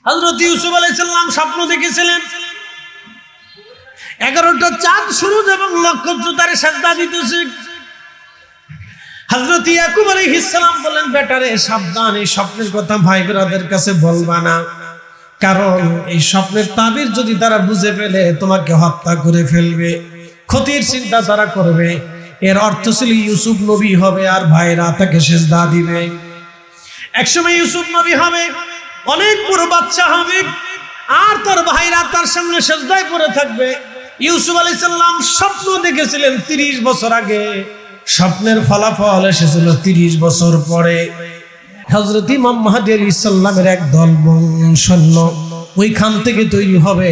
হযরত ইউসুফ আলাইহিস সালাম স্বপ্ন দেখেছিলেন 11টা চাঁদ সূরজ এবং নক্ষত্র তারে সিজদা দিতেছে। হযরত ইয়াকুব আলাইহিস সালাম বলেন, বেটারে সাবধান, এই স্বপ্নের কথা ভাই ব্রাদের কাছে বলবা না, কারণ এই স্বপ্নের তাবির যদি তারা বুঝে ফেলে তোমাকে হত্যা করে ফেলবে, ক্ষতির চিন্তা তারা করবে। এর অর্থ ছিল ইউসুফ নবী হবে আর ভাইরা তাকে সিজদা দিবে। একসময় ইউসুফ নবী হবে, অনেক বড় বাচ্চা হবে, আর তার ভাইরা তার সামনে সিজদায় পড়ে থাকবে। ইউসুফ আলাইহিস সালাম স্বপ্ন দেখেছিলেন 30 বছর আগে, স্বপ্নের ফলাফল এসেছিল 30 বছর পরে। হযরত ইমাম মাহদী আলাইহিস সালামের এক দল সৈন্য ওইখান থেকে তৈরি হবে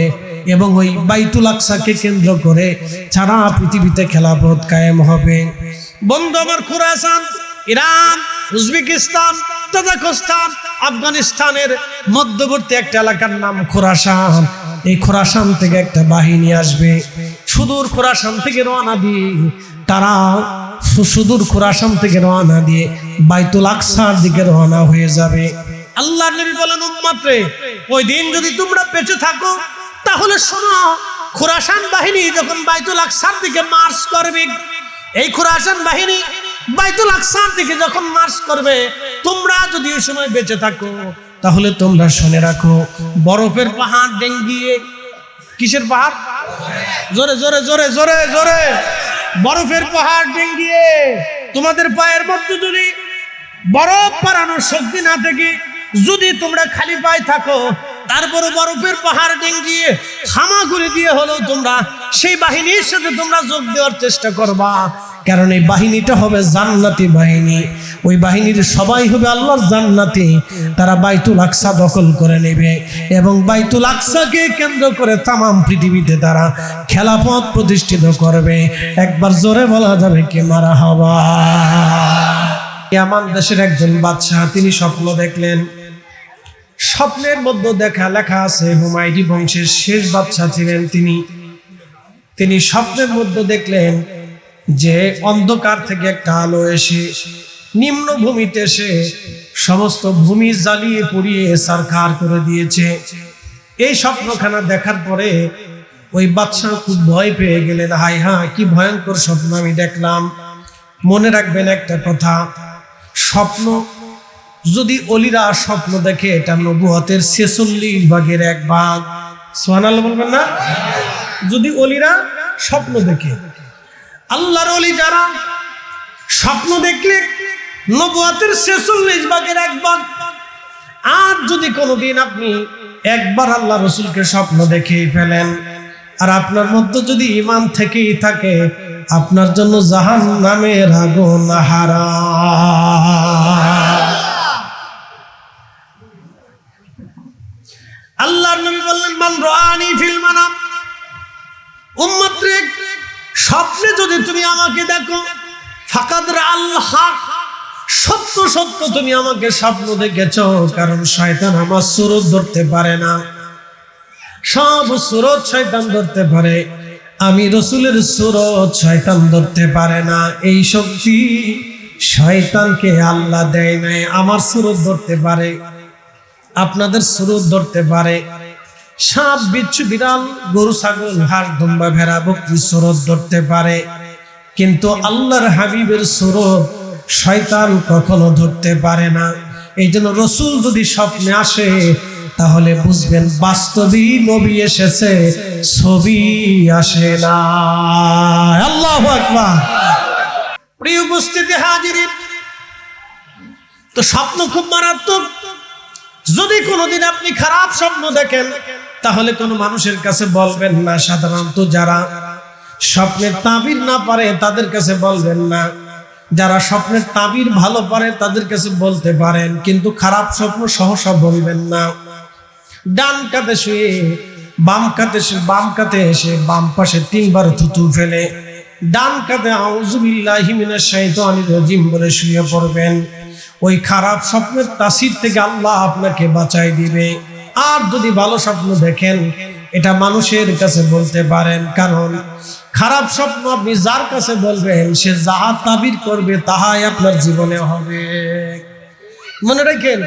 এবং ওই বাইতুল আকসাকে কেন্দ্র করে সারা পৃথিবীতে খেলাফত কায়েম হবে। বন্ধু আমার, খুরাসান, ইরান, উজবেকিস্তান, তাজিকিস্তান, আফগানিস্তানের মধ্যবর্তী একটা এলাকার নাম খোরাসান। এই খোরাসান থেকে একটা বাহিনী আসবে, সুদূর খোরাসান থেকে রওনা দিয়ে তারা সুদূর খোরাসান থেকে রওনা দিয়ে বাইতুল আকসার দিকে রওনা হয়ে যাবে। আল্লাহর নবী বলেন, উম্মত রে, ওই দিন যদি তোমরা বেঁচে থাকো তাহলে শোনো, খোরাসান বাহিনী যখন বাইতুল আকসার দিকে মার্চ করবে, এই খোরাসান বাহিনী বাইতুল আকসার দিকে যখন মার্চ করবে, তোমরা যদি ওই সময় বেঁচে থাকো তাহলে তোমরা শুনে রাখো, বরফের পাহাড় ডেঙ্গিয়ে, কিসের পাহাড়? জোরে জোরে জোরে জোরে জোরে, বরফের পাহাড় ডেঙ্গিয়ে তোমাদের পায়ের মধ্যে যদি বরফ পারানোর শক্তি না থাকে, যদি তোমরা খালি পায়ে থাকো, তারপরে বরফের পাহাড় ডেঙ্গিয়ে হামাগুড়ি দিয়ে হলো তোমরা সেই বাহিনীর সাথে তোমরা যোগ দেওয়ার চেষ্টা করবা, কারণ এই বাহিনীটা হবে জান্নাতি বাহিনী। ওই বাহিনীর সবাই হবে আল্লাহর জান্নাতি। তারা বাইতুল আকসা দখল করে নেবে এবং বাইতুল আকসাকে কেন্দ্র করে তামাম পৃথিবীতে তারা খেলাফত প্রতিষ্ঠিত করবে। একবার জোরে বলা যাবে কি মারহাবা। ইয়ামান দেশের একজন বাদশাহ, তিনি স্বপ্ন দেখলেন। স্বপ্নের মধ্যে লেখা আছে হুমায়ুনি বংশের শেষ বাদশাহ ছিলেন তিনি স্বপ্নের মধ্যে দেখলেন যে অন্ধকার থেকে একটা আলো এসে নিম্ন ভূমিতে এসে সমস্ত ভূমি জ্বালিয়ে পুড়িয়ে ছারখার করে দিয়েছে। এই স্বপ্নখানা দেখার পরে ওই বাদশাহ খুব ভয় পেয়ে গেলেন, হায় হায়, কি ভয়ঙ্কর স্বপ্ন আমি দেখলাম। মনে রাখবেন একটা কথা, স্বপ্ন যদি অলিরা স্বপ্ন দেখে, এটা নবুয়তের 46 ভাগের 1 ভাগ। সুবহানাল্লাহ বলবেন না? যদি অলিরা স্বপ্ন দেখে, আল্লাহর ওলি যারা স্বপ্ন দেখলে নবুয়তের 46 ভাগের 1 ভাগ। আর যদি কোনোদিন আপনি একবার আল্লাহ রাসূলকে স্বপ্ন দেখেই ফেলেন, আর আপনার মধ্যে যদি ঈমান থেকেই থাকে, আপনার জন্য জাহান্নামের আগুন হারাম। আল্লাহর নবী বললেন, মান রাআনি ফিল মানাম, উম্মত রে, স্বপ্নে যদি তুমি আমাকে দেখো, ফাকাদ রাআল হক, সত্য সত্য তুমি আমাকে স্বপ্ন দেখেছো। কারণ শয়তান আমার সুরত ধরতে পারে না, সব সুরত শয়তান ধরতে পারে, আমি রাসূলের সুরত শয়তান ধরতে পারে না। এই শক্তি শয়তানকে আল্লাহ দেয় নাই। আমার সুরত ধরতে পারে, আপনাদের সুরত ধরতে পারে, সাপ বিচ্ছু বিড়াল গরু ছাগল হাঁস দুম্বা ভেড়া বকরি সুরত ধরতে পারে, কিন্তু আল্লাহর হাবিবের সুরত শয়তান কখনো ধরতে পারে না। এই জন্য রাসূল যদি স্বপ্নে আসে তাহলে বুঝবেন বাস্তবেই নবী এসেছে, ছবি আসে না। আল্লাহু আকবার। প্রিয় উপস্থিতি হাজিরিন, তো স্বপ্ন খুব মারাত্মক। যদি কোনোদিন আপনি খারাপ স্বপ্ন দেখেন তাহলে কোনো মানুষের কাছে বলবেন না। সাধারণত যারা স্বপ্নের তাবির না পারে তাদের কাছে বলবেন না, যারা স্বপ্নের তাবির ভালো পারে তাদের কাছে বলতে পারেন, কিন্তু খারাপ স্বপ্ন সহসা বলবেন না। ডান কাতে শুয়ে বাম কাতে এসে বাম পাশে 3 বার থুতু ফেলে ডান কাতে আউযু বিল্লাহি মিনাশ শাইতানির রাজিম বলে শুয়ে পড়বেন। ওই খারাপ স্বপ্নের তাসির থেকে আল্লাহ আপনাকে বাঁচাই দিবে। আর যদি ভালো স্বপ্ন দেখেন, এটা মানুষের কাছে বলতে পারেন, কারণ খারাপ স্বপ্ন আপনি যার কাছে বলবেন সে যাহা তাবির করবে তাহাই আপনার জীবনে হবে। মনে রাখেন,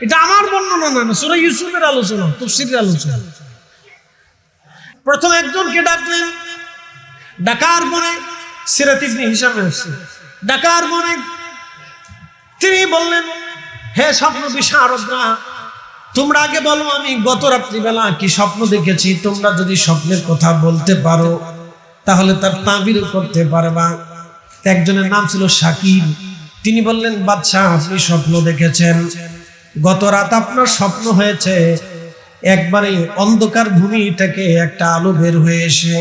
এটা আমার বর্ণনা না, সূরা ইউসুফের আলোচনা, তাফসীরের আলোচনা। প্রথম একজনকে ডাকলেন, ডাকার পরে সিরাত ইবনে হিশামে আসছে, ডাকার পরে তিনি বললেন, হে স্বপ্ন বিশারদরা, তোমরা আগে বলো আমি গত রাত্রিবেলা কি স্বপ্ন দেখেছি। তোমরা যদি স্বপ্নের কথা বলতে পারো তাহলে তার তাবিরও করতে পারবা। একজনের নাম ছিল শাকির, তিনি বললেন, বাদশাহ আপনি স্বপ্ন দেখেছেন, গত রাত আপনার স্বপ্ন হয়েছে একবারে অন্ধকার ভূমি থেকে একটা আলো বের হয়ে এসে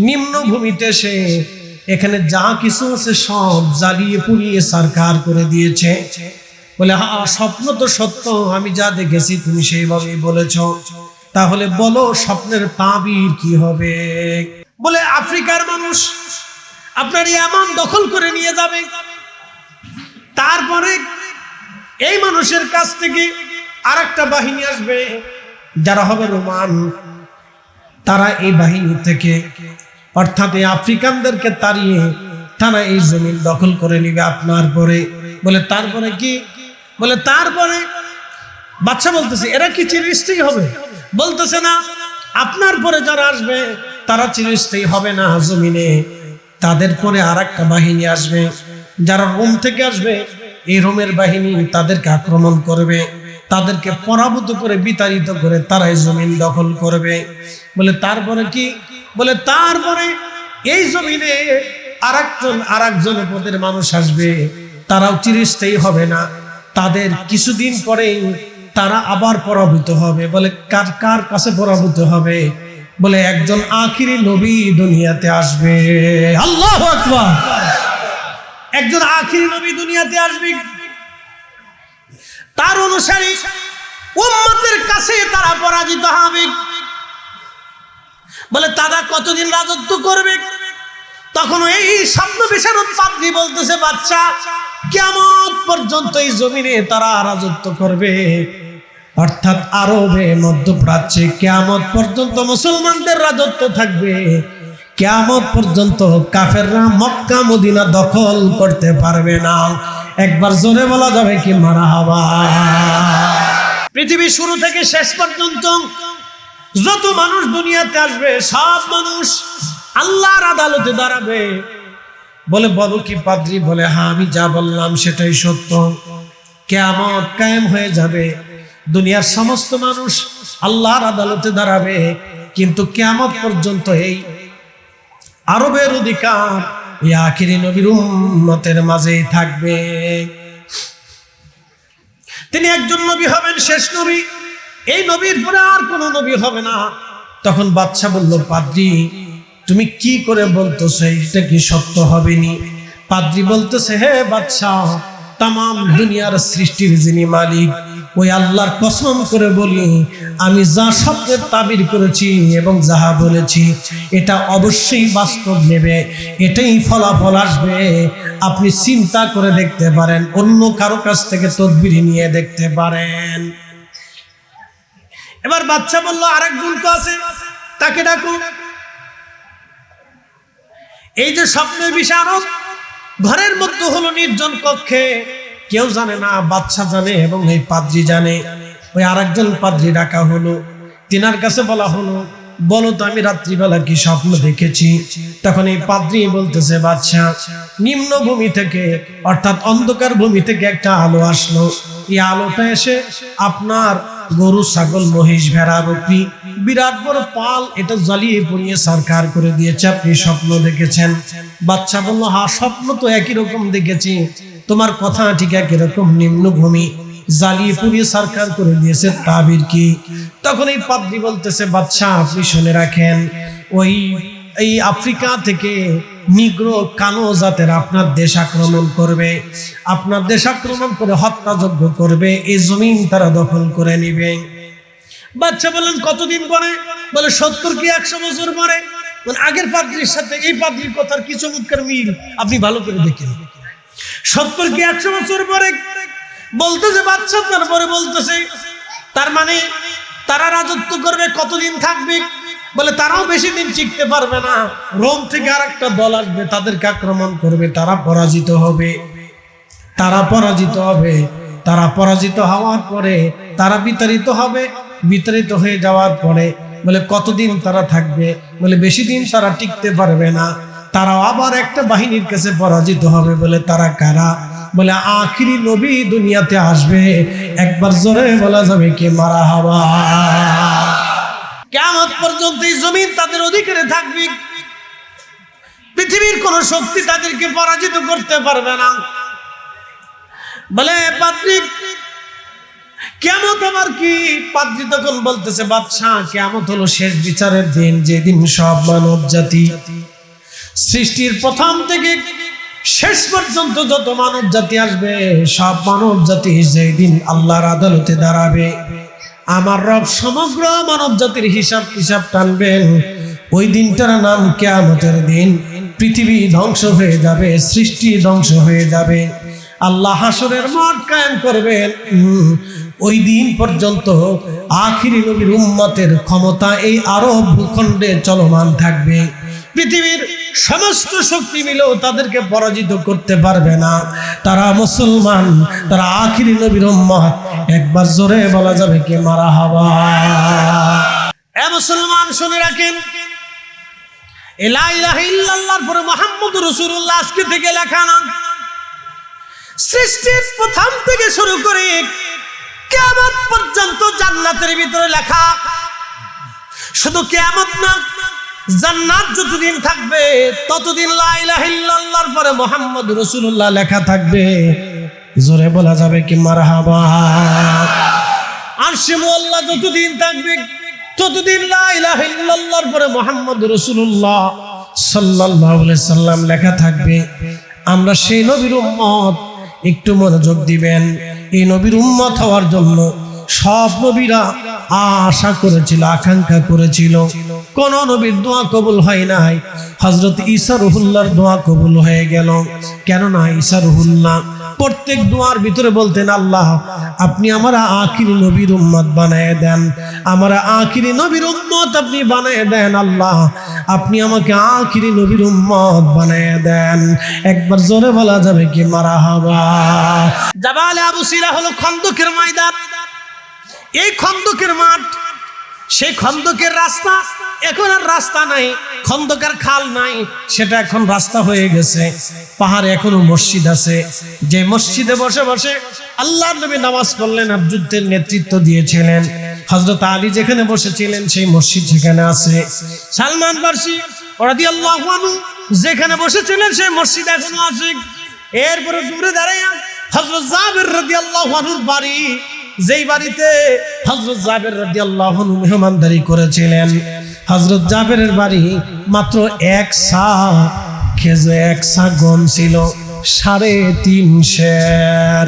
নিম্ন ভূমিতে এসে এখানে যা কিছু আছে সব জ্বালিয়ে পুড়িয়ে সারকার করে দিয়েছে। বলে, হ্যাঁ স্বপ্ন তো সত্য, আমি যা দেখেছি তুমি সেইভাবেই বলেছ, তাহলে বলো স্বপ্নের তাবির কি হবে। বলে, আফ্রিকার মানুষ আপনার ইয়ামান দখল করে নিয়ে যাবে, তারপরে এই মানুষের কাছ থেকে আরেকটা বাহিনী আসবে যারা হবে রোমান, তারা এই বাহিনী থেকে অর্থাৎ এই আফ্রিকানদেরকে তাড়িয়ে তারা এই জমিন দখল করে নিবে আপনার পরে। বলে, তারপরে কি? বলে, তারপরে বাদশা বলতেছে, এরা কি চিরস্থায়ী হবে? বলতেছে না, আপনার পরে যারা আসবে তারা চিরস্থায়ী হবে না জমিনে, তাদের পরে আরেকটা বাহিনী আসবে যারা রোম থেকে আসবে, এই রোমের বাহিনী তাদেরকে আক্রমণ করবে, তাদেরকে পরাভূত করে বিতাড়িত করে তারা এই জমিন দখল করবে। বলে, তারপরে কি? বলে, তারপরে এই জমিনে আরেকজন পদের মানুষ আসবে, তারাও চিরস্থায়ী হবে না, তাদের কিছুদিন পরে তারা আবার পরাভূত হবে। বলে, কার কাছে পরাভূত হবে? বলে, একজন আখিরি নবী দুনিয়াতে আসবে। আল্লাহু আকবার! একজন আখিরি নবী দুনিয়াতে আসবে, তার অনুসারী উম্মতের কাছে তারা পরাজিত হবে। বলে, তারা কতদিন রাজত্ব করবে? তখন এই স্বপ্ন বিশারদ পাদ্রী বলতেছে, বাচ্চা কিয়ামত পর্যন্ত এই জমিনে তারা রাজত্ব করবে, অর্থাৎ আরবে মধ্যপ্রাচ্যে কিয়ামত পর্যন্ত মুসলমানদের রাজত্ব থাকবে। কিয়ামত পর্যন্ত কাফেররা মক্কা মদিনা দখল করতে পারবে না। একবার জোরে বলা যাবে কি মারহাবা। পৃথিবীর শুরু থেকে শেষ পর্যন্ত যত মানুষ দুনিয়াতে আসবে সব মানুষ আল্লাহর আদালতে দাঁড়াবে। বলে, বলো কি পাদ্রী? বলে, হ্যাঁ আমি যা বললাম সেটাই সত্য। কিয়ামত কায়েম হয়ে যাবে, দুনিয়ার সমস্ত মানুষ আল্লাহর আদালতে দাঁড়াবে, কিন্তু কিয়ামত পর্যন্ত এই আরবের অধিকার এই আখিরি নবীর উম্মতের মাঝেই থাকবে। তিনি একজন নবী হবেন, শেষ নবী, এই নবীর পরে আর কোনো নবী হবে না। তখন বাদশা বলল, পাদ্রী তুমি কি করে বলতেছো এটা কি সত্য হবেনি? পাদ্রী বলতেছে, হে বাদশা, তামাম দুনিয়ার সৃষ্টির যিনি মালিক ওই আল্লাহর কসম করে বলি, আমি যা স্বপ্নের তাবির করেছি এবং যাহা বলেছি এটা অবশ্যই বাস্তব নেবে, এটাই ফলাফল আসবে। আপনি চিন্তা করে দেখতে পারেন, অন্য কারো কাছ থেকে তদবির নিয়ে দেখতে পারেন। এবার বাদশা বলল, আরেকজন তো আছে, তাকে ডাকুন। এই যে স্বপ্নের বিশারদ, ঘরের মধ্যে হলো নির্জন কক্ষে, কেউ জানে না, বাদশা জানে এবং এই পাদ্রী জানে। ওই আরেকজন পাদ্রী ডাকা হলো, তিনার কাছে বলা হলো, বলো তো আমি রাত্রিবেলা কি স্বপ্ন দেখেছি। তখন এই পাদ্রী বলতেছে, বাদশা নিম্ন ভূমি থেকে অর্থাৎ অন্ধকার ভূমি থেকে একটা আলো আসলো, এই আলোটা এসে আপনার গরু ছাগল মহিষ ভেড়া বকরি বিরাট বড় পাল এটা জ্বালিয়ে পুড়িয়ে সরকার করে দিয়েছে, আপনি স্বপ্ন দেখেছেন। বাদশা বলল, হ্যাঁ স্বপ্ন তো একই রকম দেখেছি, তোমার কথা ঠিক একই রকম, নিম্ন ভূমি জ্বালিয়ে পুড়িয়ে সরকার করে দিয়েছে, তাবির কি? তখন এই পাদ্রী বলতেছে, বাদশা আপনি শুনে রাখেন, এই আফ্রিকা থেকে নিগ্রো কালো জাতের আপনার দেশ আক্রমণ করবে, আপনার দেশ আক্রমণ করে হত্যাযজ্ঞ করবে, এই জমিন তারা দখল করে নিবে। বাদশা বললেন, কতদিন পরে? বলে, 70 কি 100 বছর পরে। মানে আগের পাদ্রীর সাথে এই পাদ্রীর কথার কি চমৎকার মিল, আপনি ভালো করে দেখেন। 70 কি 100 বছর পরে বলতেছে বাদশা, তারপরে বলতেছে তার মানে তারা রাজত্ব করবে, কতদিন থাকবে? বলে, তারাও বেশি দিন টিকতে পারবে না, রোম থেকে আরেকটা দল আসবে, তাদেরকে আক্রমণ করবে, তারা পরাজিত হবে। তারা পরাজিত হওয়ার পরে তারা বিতাড়িত হবে, বিতাড়িত হয়ে যাওয়ার পরে বলে কতদিন তারা থাকবে, বলে বেশি দিন তারা টিকতে পারবে না, তারাও আবার একটা বাহিনীর কাছে পরাজিত হবে। বলে তারা কারা? বলে আখিরি নবী দুনিয়াতে আসবে, একবার জোরে বলা যাবে কি মারহাবা। কিয়ামত পর্যন্ত এই জমিন তাদের অধিকারে থাকবে, পৃথিবীর কোন শক্তি তাদেরকে পরাজিত করতে পারবে না। বলে পাদ্রী কিয়ামত আমার কি? পাদ্রী তখন বলতেছে বাদশাহ কিয়ামত হলো শেষ বিচারের দিন, যেদিন সব মানব জাতি সৃষ্টির প্রথম থেকে শেষ পর্যন্ত যত মানব জাতি আসবে, সব মানব জাতি যেদিন আল্লাহর আদালতে দাঁড়াবে, আমার রব সমগ্র মানব জাতির হিসাব টানবেন। ওই দিনটার নাম কিয়ামতের দিন। পৃথিবী ধ্বংস হয়ে যাবে, সৃষ্টি ধ্বংস হয়ে যাবে, আল্লাহ হাসরের মাঠ কায়েম করবেন। ওই দিন পর্যন্ত আখিরি নবীর উম্মতের ক্ষমতা এই আরব ভূখণ্ডে চলমান থাকবে। পৃথিবীর সমস্ত শক্তি মিলেও তাদেরকে পরাজিত করতে পারবে না। তারা মুসলমান, তারা আখিরি নবীর উম্মত। একবার জোরে বলা যাবে কি মারহাবা। এ মুসলমান শুনে রাখেন, লা ইলাহা ইল্লাল্লাহর পরে মুহাম্মদুর রাসূলুল্লাহ আজকে থেকে লেখা না, সৃষ্টির প্রথম থেকে শুরু করে কিয়ামত পর্যন্ত জান্নাতের ভিতরে লেখা। শুধু কিয়ামত না, জান্নাত যতদিন থাকবে ততদিন লা ইলাহা ইল্লাল্লাহর পরে মুহাম্মদুর রাসূলুল্লাহ লেখা থাকবে। জোরে বলা যাবে কি মারহাবা। আরশে মুআল্লা যতদিন থাকবে ততদিন লা ইলাহা ইল্লাল্লাহর পরে মুহাম্মদুর রাসূলুল্লাহ সাল্লাল্লাহু আলাইহি সাল্লাম লেখা থাকবে। আমরা সেই নবীর উম্মত। একটু মনোযোগ দিবেন, এই নবীর উম্মত হওয়ার জন্য সব নবীরা আশা করেছিল, আকাঙ্ক্ষা করেছিল। কোন নবীর দোয়া কবুল হয় নাই। হযরত ঈসা রুহুল্লাহর দোয়া কবুল হয়ে গেল। কেননা ঈসা রুহুল্লাহ প্রত্যেক দোয়ার ভিতরে বলতেন, আল্লাহ আপনি আমার আখিরি নবীর উম্মত বানায় দেন, আমার আখিরি নবীর উম্মত আপনি বানায় দেন, আল্লাহ আপনি আমাকে আখিরি নবীর উম্মত বানায় দেন। একবার জোরে বলা যাবে কি মারহাবা। জাবালে আবু সিরা হলো খন্দকের ময়দান। এই খন্দকের মাঠ, সেই খন্দকের রাস্তা এখন আর রাস্তা নাই, খন্দকের খাল নাই, সেটা এখন রাস্তা হয়ে গেছে। পাহাড়ে এখনো মসজিদ আছে, যে মসজিদে বসে বসে আল্লাহর নবী নামাজ পড়লেন আর যুদ্ধের নেতৃত্ব দিয়েছিলেন। হযরত আলী যেখানে বসেছিলেন সেই মসজিদ সেখানে আছে। সালমান ফারসি রাদিয়াল্লাহু আনহু যেখানে বসেছিলেন সেই মসজিদ এখনো আছে। এরপরে দূরে দাঁড়ায় হযরত জাবের রাদিয়াল্লাহু আনহুর বাড়ি, যেই বাড়িতে হযরত জাবের রাদিয়াল্লাহু আনহু মেহমানদারি করেছিলেন। হযরত জাবেরের বাড়ি মাত্র এক সা গম ছিল, 3.5 সের।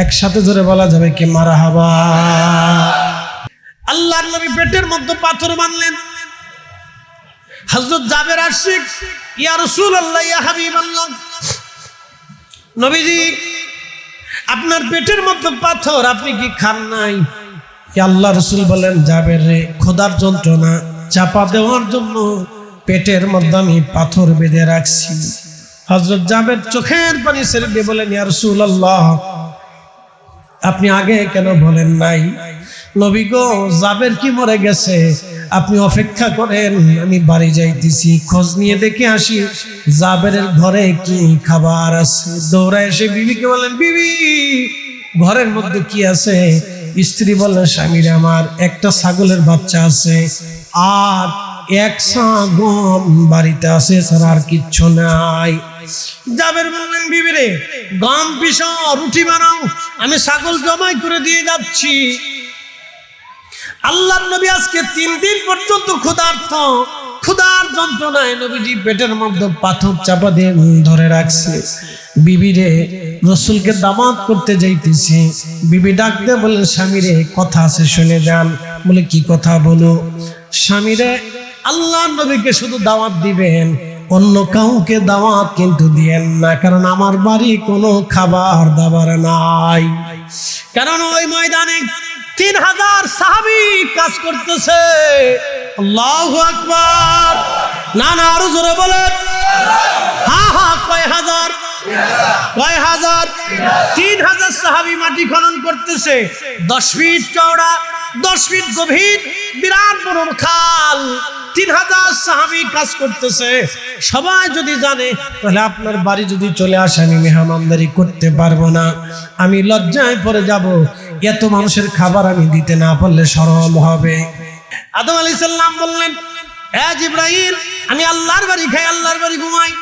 একসাথে জোরে বলা যাবে কি মারহাবা। আল্লাহর নবী পেটের মধ্যে পাথর বাঁধলেন। হযরত জাবের আসছে, ইয়া রাসূলুল্লাহ, ইয়া হাবিবাল্লাহ, নবীজি আপনার পেটের মধ্যে পাথর, আপনি কি খান নাই? আল্লাহ রাসূল বলেন, জাবের রে, খোদার যন্ত্রণা চাপা দেওয়ার জন্য পেটের মধ্যে আমি পাথর বেঁধে রাখছি। হযরত জাবের চোখের পানি ছেড়ে দিয়ে বলেন, ইয়া রাসূলুল্লাহ আপনি আগে কেন বলেন নাই? নবী গো, জাবের কি মরে গেছে? আপনি অপেক্ষা করেন, আমি বাড়ি যাইতেছি, খোঁজ নিয়ে দেখে আসি জাবেরের ঘরে কি খাবার আছে। দৌড়ায় এসে বিবিকে বলেন, বিবি ঘরের মধ্যে কি আছে? স্ত্রী বললেন, স্বামীর আমার একটা ছাগলের বাচ্চা আছে আর 1 সা গম বাড়িতে আছে, ছাড়া আর কিচ্ছু নাই। জাবের বললেন, বিবি রে, গম পিষাও, রুটি বানাও, আমি ছাগল জবাই করে দিয়ে যাচ্ছি। আল্লাহর নবী আজকে 3 দিন পর্যন্ত ক্ষুধার যন্ত্রণায় নবীজি পেটের মধ্যে পাথর চাপা দিয়ে ধরে রাখছে। বিবি রে, রাসূলকে দাওয়াত করতে যাইতেছি। বিবি ডাক দিয়ে বলেন, স্বামী রে, কথা আছে শুনে যান। বলে, কি কথা বলো? স্বামী রে, আল্লাহর নবীকে শুধু দাওয়াত দিবেন, অন্য কাউকে দাওয়াত কিন্তু দিয়েন না, কারণ আমার বাড়ি কোনো খাবার দাবার নাই। কারণ ওই ময়দানে 3000 সাহাবী কাজ করতেছে। আল্লাহু আকবার। না না, আরো জোরে বলেন। হ্যাঁ, কয় হাজার? কয় হাজার? 3000 সাহাবী মাটি খনন করতেছে। 10 ফিট চওড়া, 10 ফিট গভীর, বিরাট বড় খাল। 3000 সাহাবী কাজ করতেছে। সবাই যদি জানে তাহলে আপনার বাড়ি যদি চলে আসে আমি মেহমানদারি করতে পারবো না, আমি লজ্জায় পড়ে যাব। এত মানুষের খাবার আমি দিতে না পারলে শরম হবে। আদম আলাইহিস সালাম বললেন, এ জিবরাইল, আমি আল্লাহর বাড়ি খাই, আল্লাহর বাড়ি ঘুমাই,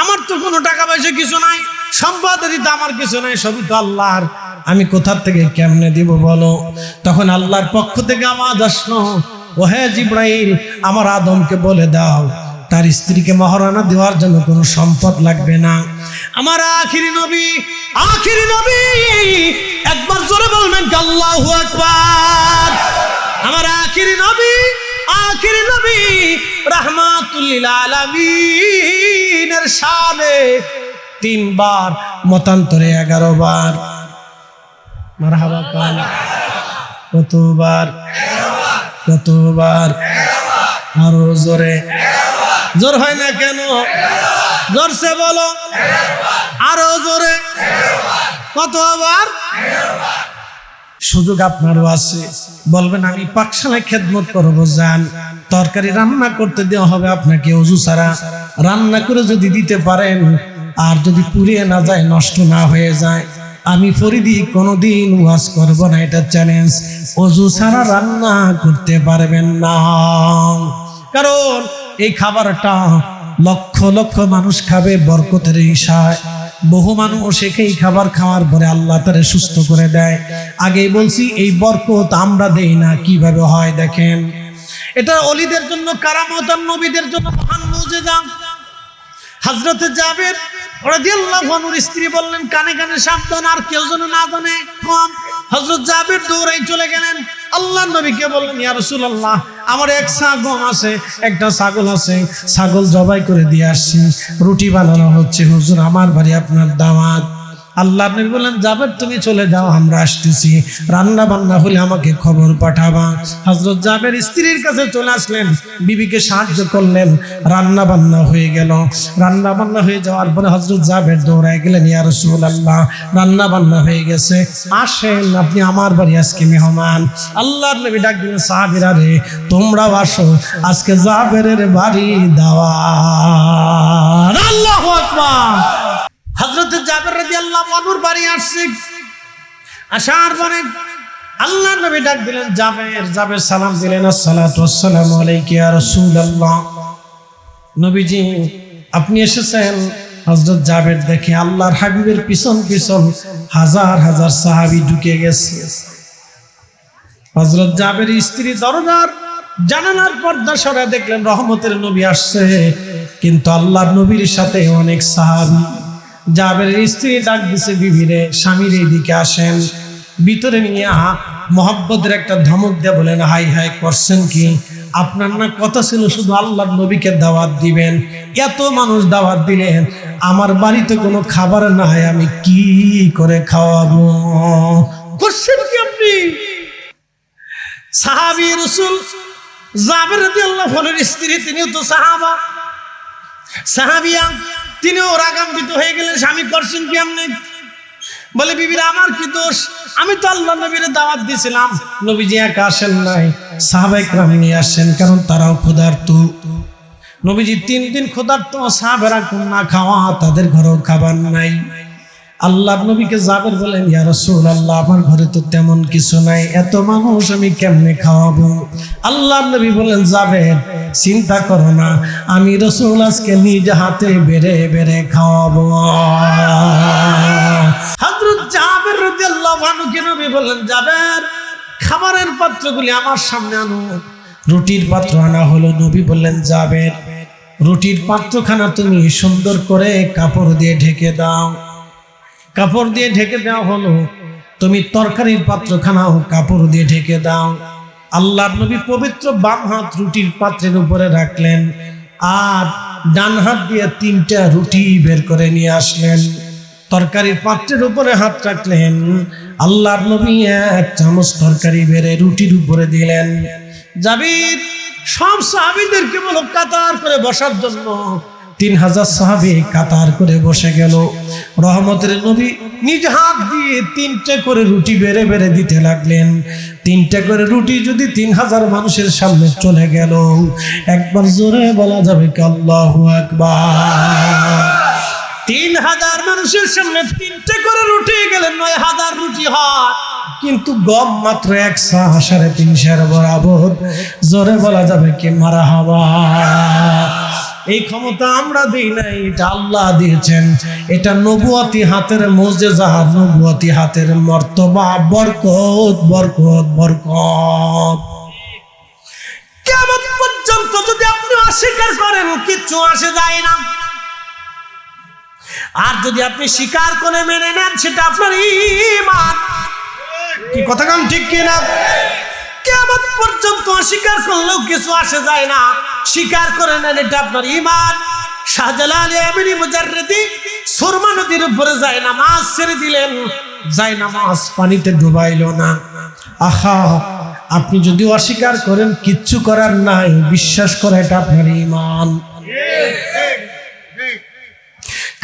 আমার তো কোনো টাকা পয়সা কিছু নাই, সম্পদের তো আমার কিছু নাই, সবই তো আল্লাহর, আমি কোথা থেকে কেমনে দিব বলো? তখন আল্লাহর পক্ষ থেকে আওয়াজ আসলো, ও হে জিবরাইল, আমার আদমকে বলে দাও তার স্ত্রীকে মহারানা দেওয়ার জন্য কোনো সম্পদ লাগবে না। আমার আখিরি নবী, আখিরি নবী, একবার জোরে বলবেন আল্লাহু আকবার। আমার আখিরি নবী, আখিরি নবী রাহমাতুল লিল আলামিনের শানে 3 বার, মতান্তরে 11 বার। মারহাবা কান। কতবার? কতবার? আরো জোরে। জোর হয় না কেন? জোরসে বলো। আরো জোরে। কতবার? সুযোগ আপনারও আছে, বলবেন আমি পাকশালায় খেদমত করবো, যান, তরকারি রান্না করতে দেওয়া হবে আপনাকে ওযু ছাড়া, রান্না করে যদি দিতে পারেন, আর যদি পুড়িয়ে না যায়, নষ্ট না হয়ে যায়, আমি ফরিদি কোনোদিন ওয়াজ করব না, এটা চ্যালেঞ্জ। ওযু ছাড়া রান্না করতে পারবেন না, কারণ এই খাবারটা লক্ষ লক্ষ মানুষ খাবে বরকতের ইশারায়। বহু মানুষ এই খাবার খাওয়ার পরে আল্লাহ তারে সুস্থ করে দেয়। আগেই বলছি এই বরকত আমরা দেই না, কিভাবে হয় দেখেন। এটা ওলিদের জন্য কারামত, আর নবীদের জন্য মহান মুজিজা। হযরত জাবের রাদিয়াল্লাহু আনহুর স্ত্রী বললেন, কানে কানে সাবধান, আর কেউ যেন না জানে। কম। হযরত জাবের দৌড়াই চলে গেলেন, আল্লাহর নবীকে বললেন, ইয়া রাসূলুল্লাহ, আমার এক ছাগল আছে, একটা ছাগল আছে, ছাগল জবাই করে দিয়ে আসছি, রুটি বানানো হচ্ছে, হুজুর আমার বাড়ি আপনার দাওয়াত। আল্লাহর নবী বললেন, জাবের তুমি চলে যাও, আমরা আসতেছি, রান্না বান্না হলে আমাকে খবর পাঠাবা। হযরত জাবের স্ত্রীর কাছে চলে আসলেন, বিবিকে সাহায্য করলেন, রান্না বান্না হয়ে গেল। রান্না বান্না হয়ে যাওয়ার পরে হযরত জাবের দৌড়ায় গেলেন, ইয়া রাসূলুল্লাহ, রান্না বান্না হয়ে গেছে, আসেন, আপনি আমার বাড়ি আজকে মেহমান। আল্লাহর নবী ডাক দিলেন, সাহাবীরা রে, তোমরাও আসো, আজকে জাবেরের বাড়ি দাওয়াত। আল্লাহু আকবার। হযরত জাবের রাদিয়াল্লাহু আনহুর বাড়ি আসছে। আসার পরে আল্লাহর নবী ডাক দিলেন, জাবের। জাবের সালাম দিলেন, আসসালাতু ওয়াসসালামু আলাইকা ইয়া রাসূলুল্লাহ। নবীজি আপনি এসেছেন। হযরত জাবের দেখে আল্লাহর হাবিবের পিছন পিছন হাজার হাজার সাহাবী ঢুকে গেছে। হযরত জাবের স্ত্রী দরজার জানালার পর্দা সরা দেখলেন রহমতের নবী আসছে, কিন্তু আল্লাহর নবীর সাথে অনেক সাহাবী। জাবেরের স্ত্রী ডাক দিছে, বিবিরে, স্বামীর এইদিকে আসেন। ভিতরে নিয়ে মোহাব্বতের একটা ধমক দিয়ে বলেন, হাই হাই করছেন কি? আপনার না কথা ছিল শুধু আল্লাহর নবীকে দাওয়াত দিবেন, এত মানুষ দাওয়াত দিলেন, আমার বাড়িতে কোনো খাবার নাই, আমি কি করে খাওয়াবো? করছেন কি আপনি? সাহাবী রাসূল জাবের রাদিয়াল্লাহু আনহুর স্ত্রী, তিনিও তো সাহাবা, সাহাবিয়া, তিনিও রাগান্বিত হয়ে গেলেন, স্বামী করছেন কি আপনি? বলে, বিবিরা আমার কি দোষ? আমি তো আল্লাহ নবীর দাওয়াত দিয়েছিলাম, নবীজি একা আসেন নাই, সাহাবায়ে কেরাম নিয়ে আসেন, কারণ তারাও ক্ষুধার্ত। নবীজি 3 দিন ক্ষুধার্ত, সাহাবারা কোন না খাওয়া, তাদের ঘরেও খাবার নাই। আল্লাহর নবীকে জাবের বলেন, ইয়া রাসূলুল্লাহ, আমার ঘরে তো তেমন কিছু নাই, এত মানুষ আমি কেমনে খাওয়াবো? আল্লাহর নবী বলেন, জাবের চিন্তা করো না, আমি রাসূল আজকে নিজ হাতে বেড়ে বেড়ে খাওয়াবো। হযরত জাবের রাদিয়াল্লাহু আনহুকে নবী বললেন, জাবের খাবারের পাত্রগুলি আমার সামনে আনো। রুটির পাত্র আনা হলো। নবী বললেন, জাবের রুটির পাত্রখানা তুমি সুন্দর করে কাপড় দিয়ে ঢেকে দাও। কাপড় দিয়ে ঢেকে দেওয়া হলো। তুমি তরকারির পাত্রখানাও কাপড় দিয়ে ঢেকে দাও। আল্লাহর নবী পবিত্র বাম হাত রুটির পাত্রের উপরে রাখলেন, আর ডান হাত দিয়ে 3টা রুটি বের করে নিয়ে আসলেন। তরকারির পাত্রের উপরে হাত রাখলেন, আল্লাহর নবী 1 চামচ তরকারি বেড়ে রুটির উপরে দিলেন। জাবির সব সাহাবীদেরকে বলল কাতার করে বসার জন্য। 3000 সাহাবী কাতার করে বসে গেল। রহমতের নবী নিজ হাত দিয়ে 3টে করে রুটি বেড়ে বেড়ে দিতে লাগলেন। 3টে করে রুটি যদি 3000 মানুষের সামনে চলে গেল, একবার জোরে বলা যাবে কি আল্লাহু আকবার। 3000 মানুষের সামনে 3টে করে রুটি গেলে 9000 রুটি হয়, কিন্তু গম মাত্র 1.5 বরাবর। জোরে বলা যাবে কি মারহাবা। এই ক্ষমতা আমরা দিই নাই, এটা আল্লাহ দিয়েছেন। এটা নবুয়তি হাতের মুজিজা, নবুয়তি হাতের মর্তবা, বরকত বরকত বরকত। কিয়ামত পর্যন্ত যদি আপনি অস্বীকার করেন, কিচ্ছু আসে যায় না। আর যদি আপনি স্বীকার করে মেনে নেন, সেটা আপনার ঈমান। কি কথা কাম ঠিক কিনা? কিয়ামত পর্যন্ত অস্বীকার করলেও কিছু আসে যায় না, স্বীকার করে নেন, এটা আপনার ঈমান। শাহজালাল ইবনে মুজাররিদি সুরমা নদীর উপরে যায় নামাজ ছেড়ে দিলেন, যায় নামাজ পানিতে ডুবাইল না। আহা, আপনি যদি অস্বীকার করেন, কিচ্ছু করার নাই, বিশ্বাস করে এটা আপনার ঈমান।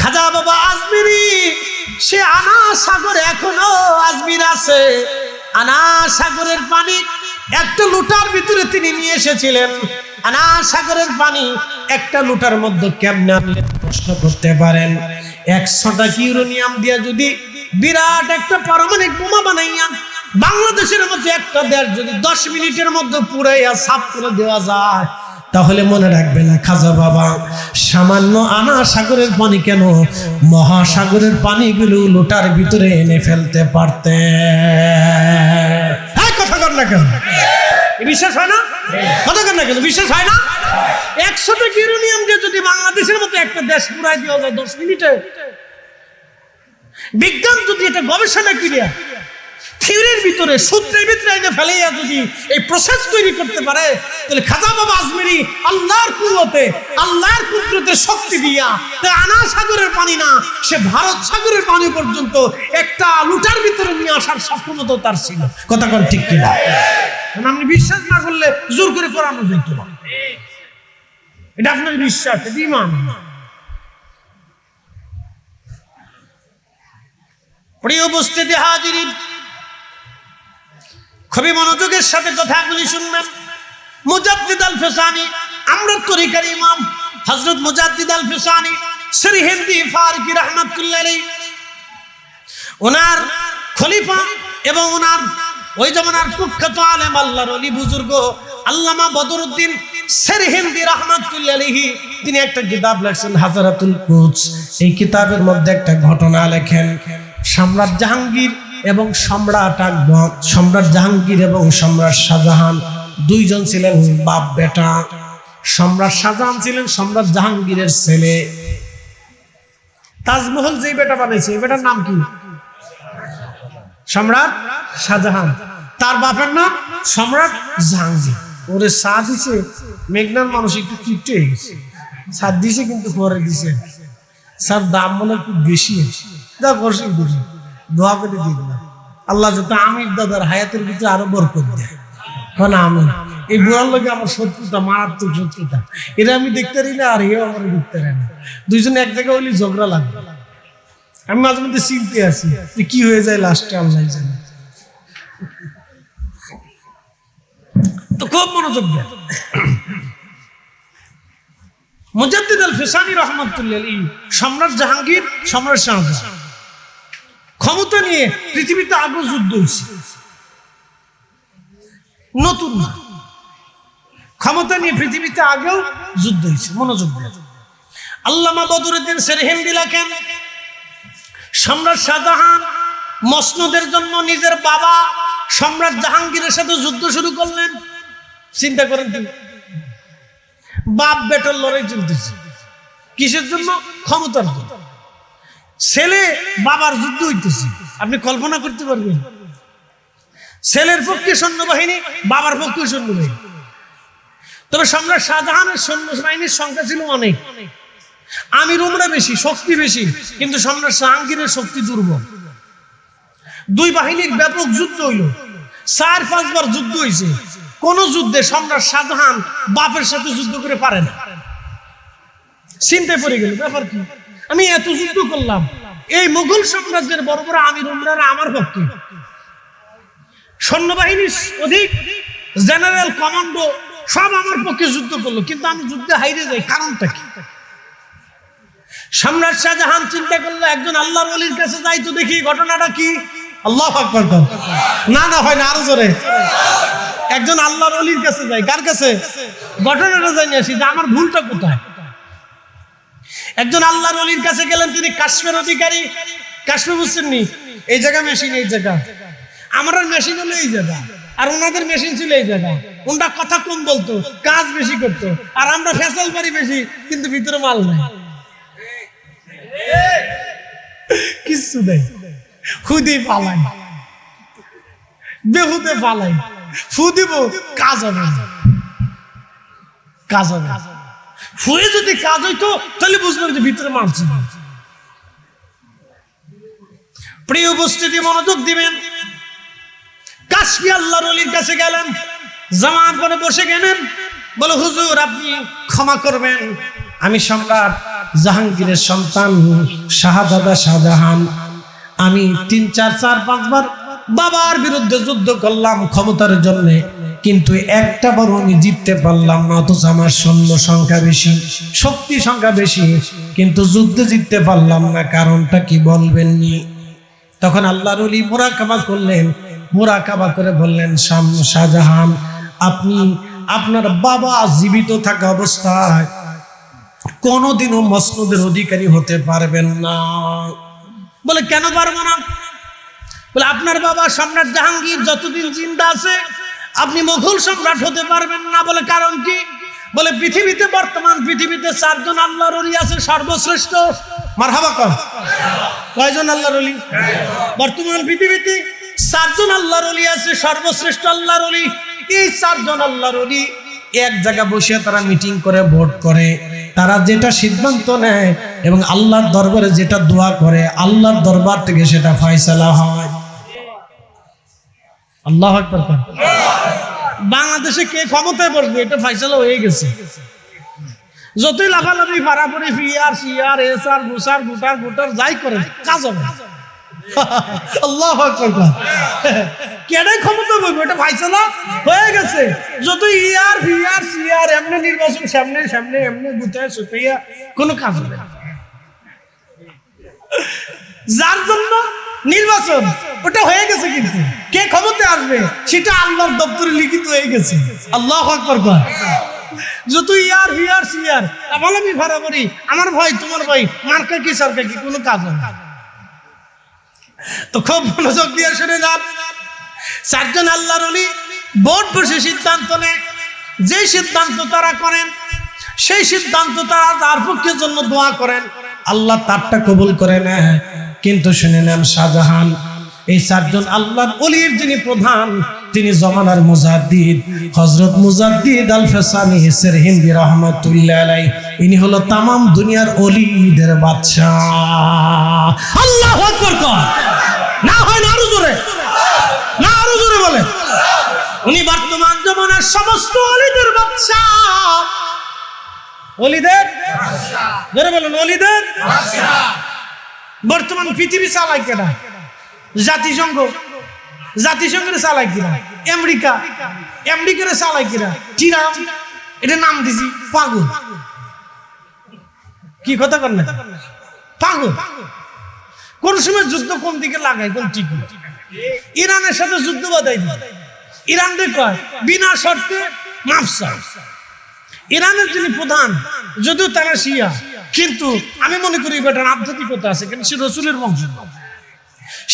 খাজা বাবা আজমিরি, সে আনা সাগর এখনো আজমির আছে। আনা সাগরের পানি একটা লুটার ভিতরে তিনি নিয়ে এসেছিলেন। আনা সাগরের পানি একটা লুটার মধ্যে কেমনে আনলেন প্রশ্ন করতে পারেন। 100টা ইউরেনিয়াম দিয়ে যদি বিরাট একটা পারমাণবিক বোমা বানাইয়া বাংলাদেশের মধ্যে একটা দেশ যদি 10 মিনিটের মধ্যে পুরাইয়া সাফ করে দেওয়া যায়, তাহলে মনে রাখবেন খাজা বাবা সামান্য আনা সাগরের পানি কেন, মহাসাগরের পানিগুলো লোটার ভিতরে এনে ফেলতে পারতেন। কথা কর না কেন? বিশ্বাস হয় না? কথা কর না কেন? বিশ্বাস হয় না? 100টা ইউরেনিয়াম দিয়ে যদি বাংলাদেশের মতো একটা দেশ পুরাই দেওয়া যায় 10 মিনিটে, বিজ্ঞান যদি এটা গবেষণা ক্রিয়া থিওরির ভিতরে সূত্রের ভিতরে এনে ফেলাইয়া যদি এই প্রসেস তৈরি করতে পারে, তাহলে খাজা বাবা আজমিরি আল্লাহর কুদরতে, আল্লাহর কুদরতে শক্তি দিয়া আনা সাগরের পানি না, সে ভারত সাগরের পানি পর্যন্ত একটা লুটার ভিতরে নিয়ে আসার সক্ষমতা তার ছিল। কথা কোন ঠিক কিনা? আপনি বিশ্বাস না করলে জোর করে করানো যেত না। এটা আপনার বিশ্বাস, এটা ঈমান। প্রিয় উপস্থিতি হাজিরিন, খুবই মনোযোগের সাথে কথাগুলি শুনবেন। মুজাদ্দিদ আল ফিসানি, আমরা তরিকার ইমাম হযরত মুজাদ্দিদ আল ফিসানি সরহিন্দি ফারুকি রাহমাতুল্লাহ আলাইহি, ওনার খলিফা এবং ওনার ওই জমানার কুখ্যাত আলেম আল্লাহর ওলি বুজুর্গ আল্লামা বদরউদ্দিন সরহিন্দি রাহমাতুল্লাহ আলাইহি, তিনি একটা কিতাব লিখেছেন হাজারাতুল কুদস। এই কিতাবের মধ্যে একটা ঘটনা লেখেন। সম্রাট জাহাঙ্গীর এবং সম্রাট আকবর, সম্রাট জাহাঙ্গীর এবং সম্রাট শাহজাহান দুইজন ছিলেন বাপ বেটা। সম্রাট শাহজাহান ছিলেন সম্রাট জাহাঙ্গীরের ছেলে। তাজমহল যেই বেটা বানাইছে, এই বেটার নাম কি? সম্রাট শাহজাহান। তার বাপের নাম সম্রাট জাহাঙ্গীর। ওরে সাদ দিছে, মেঘনার মানুষ একটু কিপটে হয়ে গেছে। সাদ দিছে কিন্তু পরে দিছে, স্যার দাম মনে খুব বেশি, যা করছি বেশি, দোয়া করে দিয়ে দিলাম আল্লাহ যাতে আমির দাদার হায়াতের ভিতরে আরো বরকত দেয়। না আমি এই বুড়ার লোকে আমার শত্রুতা, মারাত্মক শত্রুতা, এটা আমি দেখতে পারি না, আর এও আমার দেখতে পারি না। দুইজনে এক জায়গায় হইলে ঝগড়া লাগবে। আমি মাঝে মধ্যে চিনতে আছি যে কি হয়ে যায় লাস্টে আল্লাহ জানে। তো খুব মনোযোগ দেন। মুজাদ্দিদ আল ফিসানি রাহমাতুল্লাহ আলাইহি, সম্রাট জাহাঙ্গীর, সম্রাট শাহজাহান ক্ষমতা নিয়ে পৃথিবীতে আগেও যুদ্ধ হয়েছে, নতুন ক্ষমতা নিয়ে পৃথিবীতে আগেও যুদ্ধ হয়েছে। মনোযোগ দেন। আল্লামা বদরউদ্দিন সরহিন্দি লেখেন, সম্রাট শাহজাহান মসনদের জন্য নিজের বাবা সম্রাট জাহাঙ্গীরের সাথে যুদ্ধ শুরু করলেন। চিন্তা করেন, বাপ বেটার লড়াই চলতেছে কিসের জন্য? ক্ষমতার জন্য। ছেলে বাবার যুদ্ধ হইতেছে, আপনি কল্পনা করতে পারবেন? ছেলের পক্ষে সৈন্যবাহিনী, বাবার পক্ষে সৈন্যবাহিনী। তবে সম্রাট শাহজাহানের সৈন্যবাহিনীর সংখ্যা ছিল অনেক, আমির উমরা বেশি, শক্তি বেশি, কিন্তু সম্রাট জাহাঙ্গীরের শক্তি দুর্বল। দুই বাহিনীর ব্যাপক যুদ্ধ হইল, 4-5 বার যুদ্ধ হয়েছে। কোন যুদ্ধে সম্রাট শাহজাহান বাপের সাথে যুদ্ধ করে পারে না। চিন্তায় পড়ে গেল, ব্যাপার কি, আমি এত যুদ্ধ করলাম, এই মুঘল সাম্রাজ্যের বড় বড় আমির উমরারা আমার পক্ষে, সৈন্যবাহিনী অধিক, জেনারেল কমান্ডো সব আমার পক্ষে যুদ্ধ করলো, কিন্তু আমি যুদ্ধে হাইরে যাই, কারণটা কি? সম্রাট শাহজাহান চিন্তা করলো একজন আল্লাহর ওলির কাছে যাই তো দেখি ঘটনাটা কি। আল্লাহু আকবার। না না হয় না, আরো জোরে। একজন আল্লাহর ওলির কাছে যাই, কার কাছে? ঘটনাটা জানি আসি যে আমার ভুলটা কোথায়। একজন আল্লাহর ওলির কাছে গেলেন, তিনি কাশ্মীর অধিকারী। কাশ্মীর বুঝছেন নি? এই জায়গা মেশিন, এই জায়গা আমার মেশিন হলো এই জায়গা, আর ওনাদের মেশিন ছিল এই জায়গা। ওনারা কথা কম বলতো, কাজ বেশি করতো, আর আমরা ফেসাল পারি বেশি, কিন্তু ভিতরে মাল নাই, কিছু নেই। খুদি পালাই, বেহুদে পালাই, ফু দিব, কাজ হবে না, কাজ হবে। ফুয়ে যদি কাজ হইতো তাহলে বুঝলাম যে ভিতরে মাল ছিল। প্রিয় উপস্থিতি, মনোযোগ দিবেন। কাশ্মীর আল্লাহর ওলির কাছে গেলেন, জামাত করে বসে গেলেন, বলে হুজুর আপনি ক্ষমা করবেন, আমি সম্রাট জাহাঙ্গীরের সন্তান শাহজাদা শাহজাহান, আমি 3, 4, 5 বার বাবার বিরুদ্ধে যুদ্ধ করলাম ক্ষমতার জন্য, কিন্তু একটা বার আমি জিততে পারলাম না, অথচ আমার সৈন্য সংখ্যা বেশি, শক্তি সংখ্যা বেশি, কিন্তু যুদ্ধে জিততে পারলাম না, কারণটা কি বলবেন নি? তখন আল্লাহর ওলি মুরাকাবা করলেন, মুরাকাবা করে বললেন, শাহজাহান আপনি আপনার বাবা জীবিত থাকা অবস্থায় কোনোদিনও মসনদের অধিকারী হতে পারবেন না। বলে কেন পারবো না? বলে আপনার বাবা সম্রাট জাহাঙ্গীর যতদিন জিন্দা আছে আপনি মুঘল সম্রাট হতে পারবেন না। বলে কারণ কি? বলে পৃথিবীতে, বর্তমান পৃথিবীতে 4 জন আল্লাহর ওলি আছে সর্বশ্রেষ্ঠ। মারহাবা কর। কয়জন আল্লাহর ওলি? বর্তমান পৃথিবীতে 4 জন আল্লাহর ওলি আছে সর্বশ্রেষ্ঠ আল্লাহর ওলি। এই 4 জন আল্লাহর ওলি এক জায়গায় বসে তারা মিটিং করে, ভোট করে, তারা যেটা সিদ্ধান্ত নেয় এবং আল্লাহর দরবারে যেটা দোয়া করে, আল্লাহর দরবার থেকে সেটা ফয়সালা হয়। আল্লাহু আকবার। বাংলাদেশে কে ক্ষমতায় বসবে এটা ফয়সালা হয়ে গেছে। যতই লাফালাফি ফারাফারি ফিয়ার সিয়ার এসার গুসার গুটার গুটার যাই করে, কাজ হবে। আল্লাহু আকবার। কেডে ক্ষমতা বলবো, এটা ফয়সালা হয়ে গেছে। যতই ইয়ার ফিয়ার সিয়ার এমনি নির্বাচন সামনে সামনে এমনি গুতায় সুতাইয়া কোনো কাজ হবে না। যার জন্য নির্বাচন ওটা হয়ে গেছে, কিন্তু কে ক্ষমতায় আসবে সেটা আল্লাহর দপ্তরে লিখিত হয়ে গেছে। আল্লাহু আকবার। যত ইয়ার হিয়ার সিয়ার আমি ভাড়াবাড়ি, আমার ভাই তোমার ভাই, মার্কা কি সরকার কি, কোনো কাজ হবে না। তো খুব মনোযোগ দিয়ে শুনে যান। 4 জন আল্লাহর ওলি ভোট বসে সিদ্ধান্ত নেয়, যে সিদ্ধান্ত তারা করেন সেই সিদ্ধান্ত তারা যার পক্ষের জন্য দোয়া করেন আল্লাহ তারটা কবুল করে নেয়। কিন্তু শুনে নেন, শাহজাহান এই 4 জন আল্লাহর ওলির যিনি প্রধান, তিনি জমানার মুজাদ্দিদ হযরত মুজাদ্দিদ আল ফেসানি সিরহিন্দি রাহমাতুল্লাহ আলাইহি, ইনি হলো তাম দুনিয়ার ওলিদের বাদশাহ। আল্লাহু আকবার। না হয় না, আরো জোরে, না আরো জোরে বলে। উনি বর্তমান জমানার সমস্ত ওলিদের বাদশাহ। ওলিদের বাদশাহ, জোরে বলুন, ওলিদের বাদশাহ। বর্তমান পৃথিবী চালায় কেডা? জাতিসংঘ, জাতিসংঘের চালায় কিনা? আমেরিকা, আমেরিকার চালায় কিনা? ট্রাম্প, এটা নাম দিছি পাগল। কি কথা কর না, পাগল। কোন সময় যুদ্ধ কোন দিকে লাগায় কোন ঠিক না। ইরানের সাথে যুদ্ধ বাধাই দিল, ইরান কয় বিনা শর্তে মাফ চায়। ইরানের যিনি প্রধান, যদিও তারা শিয়া, কিন্তু আমি মনে করি বেটার আধ্যাত্মিকতা আছে, কিন্তু সে রসুলের বংশ।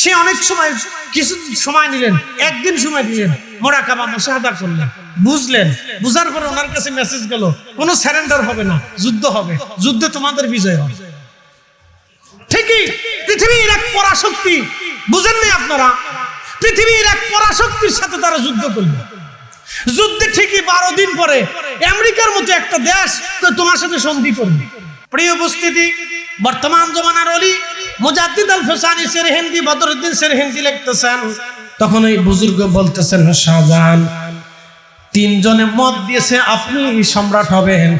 সে অনেক সময় কিছু সময় নিলেন, একদিন সময় দিলেন, মুরাকাবা মুশাহাদা করলেন, বুঝলেন, বুঝার পরে ওনার কাছে মেসেজ গেল কোনো সারেন্ডার হবে না, যুদ্ধ হবে, যুদ্ধে তোমাদের বিজয় হবে। ঠিকই, পৃথিবীর এক পরাশক্তি, বুঝেননি আপনারা? পৃথিবীর এক পরাশক্তির সাথে তারা যুদ্ধ করবে। যুদ্ধে ঠিকই 12 দিন পরে আমেরিকার মতো একটা দেশ তো তোমার সাথে সন্ধি করবে। প্রিয় উপস্থিতি, বর্তমান জমানার ওলি মুজাদ্দিদ আল ফেসানি সিরহিন্দি বদরুদ্দিন সিরহিন্দি লিখতেছেন, তখন ওই বুজুর্গ বলতেছেন, শাহজাহান তিনজনে মত দিয়েছে আপনি সম্রাট হবেন,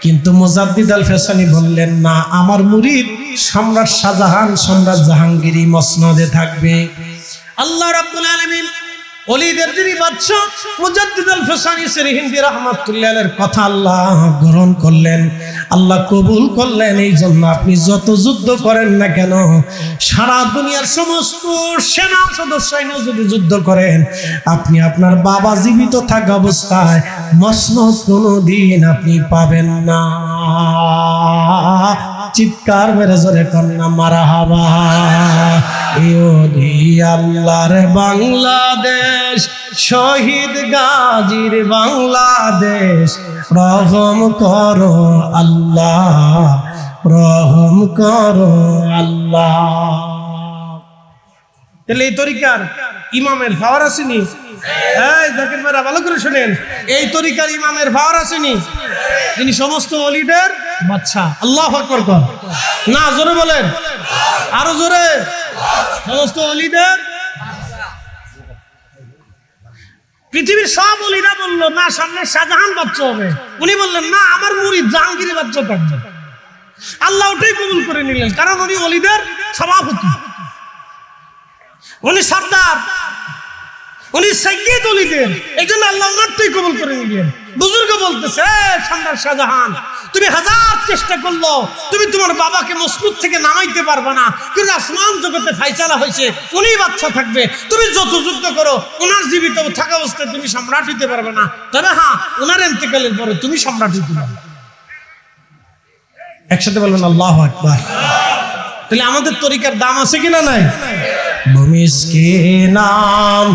কিন্তু মুজাদ্দিদ আল ফেসানি বললেন না, আমার মুরিদ সম্রাট শাহজাহান, সম্রাট জাহাঙ্গীর মসনদে থাকবে। আল্লাহ রাব্বুল আলামিন ওলিদের যিনি বাদশা মুজাদ্দিদ আল ফেসানি সিরহিন্দি রাহমাতুল্লাহ আলাইহির কথা আল্লাহ গ্রহণ করলেন, আল্লাহ কবুল করলেন। এই জন্য আপনি যত যুদ্ধ করেন না কেন, সারা দুনিয়ার সমস্ত সেনা সদস্য যদি যুদ্ধ করেন, আপনি আপনার বাবা জীবিত থাকা অবস্থায় মসনদ কোনোদিন আপনি পাবেন না। চিৎকার মেরে জোরে কন্যা মারহাবা। আল্লাহর বাংলাদেশ, শহীদ গাজীর বাংলাদেশ, রহম করো আল্লাহ, রহম করো আল্লাহ। তাহলে এই তরিকার ইমামের পাওয়ার আসেনি? এই জাকির ভাইরা ভালো করে শুনেন, এই তরিকার ইমামের পাওয়ার আসেনি, তিনি সমস্ত ওলিদের বাদশা। আল্লাহু আকবার কর না, জোরে বলেন, আরো জোরে। সমস্ত ওলিদের পৃথিবীর সব ওলিরা বললো না সামনে শাহজাহান বাচ্চা হবে, উনি বললেন না আমার মুরিদ জাহাঙ্গীর বাচ্চা থাকবে। আল্লাহ ওটাই কবুল করে নিলেন, কারণ উনি ওলিদের সভাপতি, উনি সর্দার, উনি সাইয়্যিদ ওলিদের, এই জন্য আল্লাহ ওনারটাই কবুল করে নিলেন। বুজুর্গ বলতেছে সম্রাট শাহজাহান, তুমি হাজার চেষ্টা করলো, তুমি তোমার বাবাকে মসনদ থেকে নামাইতে পারবে না, কিন্তু আসমান জগতে ফাইসালা হয়েছে উনি বাচ্চা থাকবে। তুমি যত যুদ্ধ করো, ওনার জীবিত থাকা অবস্থায় তুমি সম্রাট হইতে পারবে না, তবে হ্যাঁ ওনার ইন্তেকালের পরে তুমি সম্রাট হইতে পারবে। একসাথে বলবেন আল্লাহু আকবার। তাহলে আমাদের তরিকার দাম আছে কিনা নাই? মিসকিনাম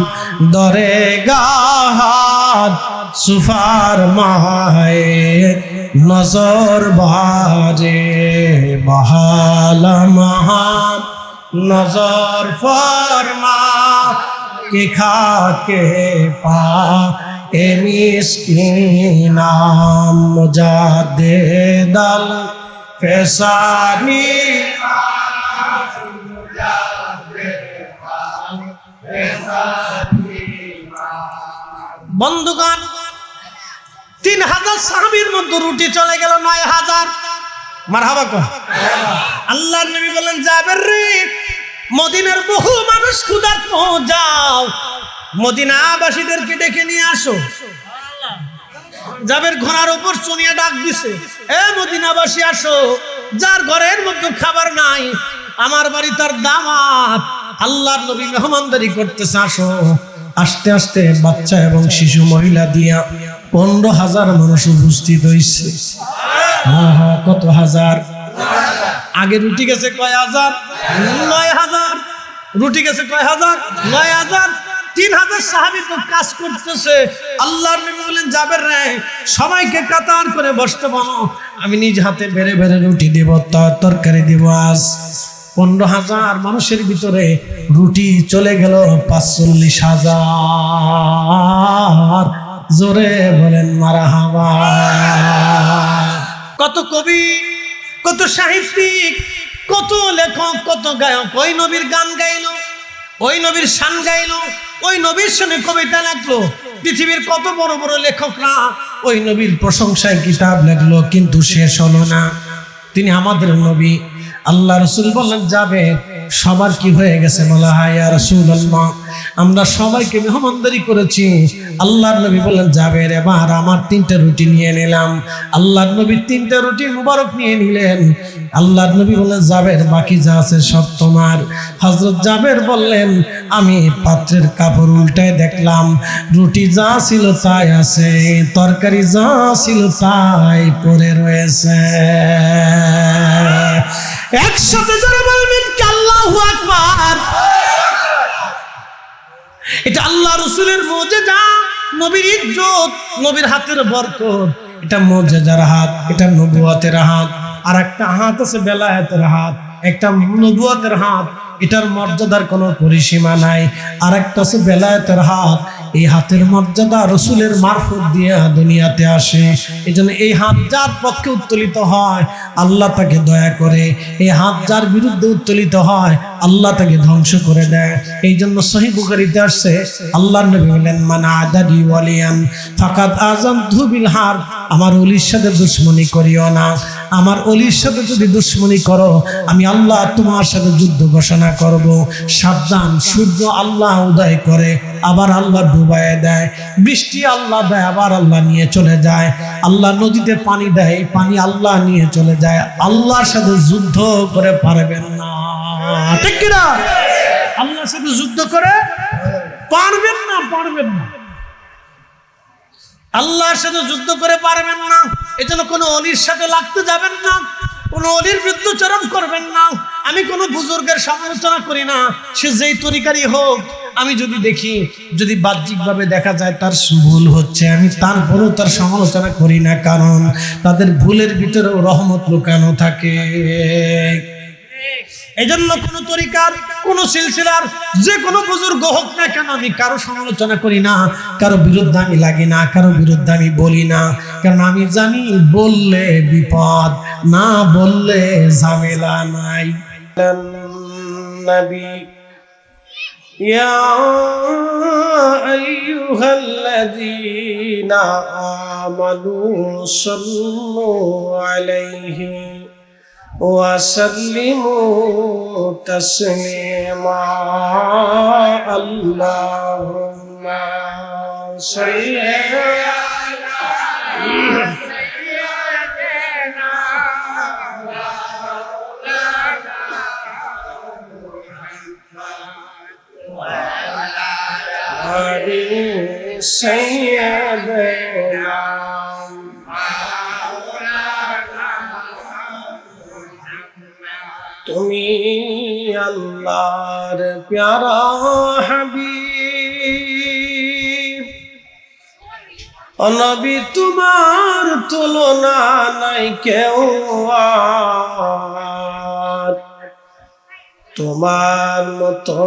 দরে গাহাত সুফার মায়ে নজর বারে বহালাম নজর ফরমা কে খাকে পা এ মিসকিনাম মুজাদ্দিদ আল ফেসানি বন্ধুগণ, 3000 সাহাবীর মধ্যে রুটি চলে গেল 9000। মারহাবা কর। আল্লাহর নবী বলেন, জাবের রে, মদিনার বহু মানুষ ক্ষুধার্ত, যাও মদিনাবাসীদেরকে ডেকে নিয়ে আসো। জাবের ঘোড়ার উপর চড়িয়ে ডাক দিছে, এ মদিনাবাসী আসো, যার ঘরের মধ্যে খাবার নাই, আমার বাড়ি তার দাওয়াত, আল্লাহর নবী মেহমানদারি করতেছে, আসো। আস্তে আস্তে বাচ্চা এবং শিশু মহিলা দিয়া 15,000 মানুষ উপস্থিত হয়েছে। কত হাজার? আগে রুটি গেছে কয় হাজার? 9,000। রুটি গেছে কয় হাজার? 9,000। 3000 সাহাবী তো কাজ করতেছে। আল্লাহর নবী বলেন, জাবের রে, সবাইকে কাতার করে বসতে বলো, আমি নিজ হাতে বেড়ে বেড়ে রুটি দেব, তরকারি দেব। আজ 15,000 মানুষের ভিতরে রুটি চলে গেল 45,000। জোরে বলেন মারহাবা। কত কবি, কত সাহিত্যিক, কত লেখক, কত গায়ক ওই নবীর গান গাইলো, ওই নবীর শান গাইলো, ওই নবীর শুনে কবিতা লেখলো। পৃথিবীর কত বড় বড় লেখকরা ওই নবীর প্রশংসায় কিতাব লেখলো, কিন্তু শেষ হলো না। তিনি আমাদের নবী। আল্লাহ রাসূল বললেন, যাবে সবার কি হয়ে গেছে? বলা হয়, ইয়া রাসূলুল্লাহ, আমরা সবাইকে মেহমানদারি করেছি। আল্লাহর নবী বললেন, যাবে এবার আমার 3টা রুটি নিয়ে নিলাম। আল্লাহর নবী 3টা রুটি মুবারক নিয়ে নিলেন। আল্লাহর নবী বললেন, জাবের বাকি যা আছে সব তোমার। হযরত জাবের বললেন, আমি পাত্রের কাপড় উল্টায় দেখলাম, রুটি যা ছিল তাই আছে, তরকারি যা ছিল তাই পড়ে রয়েছে। একসাথে যারা বলবেন আল্লাহু আকবার। এটা আল্লাহ রাসূলের মুজিজা, নবীর ইজ্জত, নবীর হাতের বরকত। এটা মুজিজার হাত, এটা নবুয়তের হাত। আর একটা হাত আছে বেলায়েতের হাত, একটা নবুয়তের হাত। এটার মর্যাদার কোনো পরিসীমা নাই। আর একটা আছে বেলায়েতের হাত, এই হাতের মর্যাদা রসুলের মারফত দিয়ে দুনিয়াতে আসে। এই জন্য এই হাত যার পক্ষে উত্তোলিত হয় আল্লাহ তাকে দয়া করে, এই হাত যার বিরুদ্ধে উত্তোলিত হয় আল্লাহ তাকে ধ্বংস করে দেয়। এই জন্য সহিহ বুখারীতে আসছে, আল্লাহর নবী বলেন, মান আদালি ওয়ালিয়ান ফাকাদ আযানতু বিল হারব, আমার ওলির সাথে দুশমনি করিও না। আমার ওলির সাথে যদি দুশমনি করো আমি আল্লাহ তোমার সাথে যুদ্ধ ঘোষণা করব। সাবধান, সূর্য আল্লাহ উদয় করে আবার আল্লাহ ডুবায় দেয়, বৃষ্টি আল্লাহ দেয় আবার আল্লাহ নিয়ে চলে যায়, আল্লাহ নদীতে পানি দেয়, পানি আল্লাহ নিয়ে চলে যায়। আল্লাহর সাথে যুদ্ধ করে পারবেন না, ঠিক কিনা? আল্লাহর সাথে যুদ্ধ করে পারবেন না, পারবেন না, আল্লাহর সাথে যুদ্ধ করে পারবেন না। এজন্য কোনো অলির সাথে লাগতে যাবেন না, কোনো অলির বিরুদ্ধাচরণ করবেন না। আমি কোনো বুজুর্গের সমালোচনা করি না, সে যেই তরিকারই হোক। আমি যদি দেখি, যদি বাহ্যিকভাবে দেখা যায় তার ভুল হচ্ছে, আমি তারপরেও তার সমালোচনা করি না, কারণ তাদের ভুলের ভিতরেও রহমত লুকানো থাকে। এই জন্য কোন তরিকার, কোন সিলসিলার যে কোনো বুজুর্গ হোক না কেন, আমি কারো সমালোচনা করি না, কারো বিরুদ্ধে আমি লাগি না, কারো বিরুদ্ধে আমি বলি না, কারণ আমি জানি বললে বিপদ, না বললে ঝামেলা নাই। নবী ইয়া আইয়ুহাল্লাযীনা আমানু সাল্লু আলাইহি وسلموا تسليما اللهم صل على سيدنا وعلى آل سيدنا তুমি আল্লাহর প্যারা হাবিব, ও নবী তোমার তুলনা নাই কেউ আর, তোমার মতো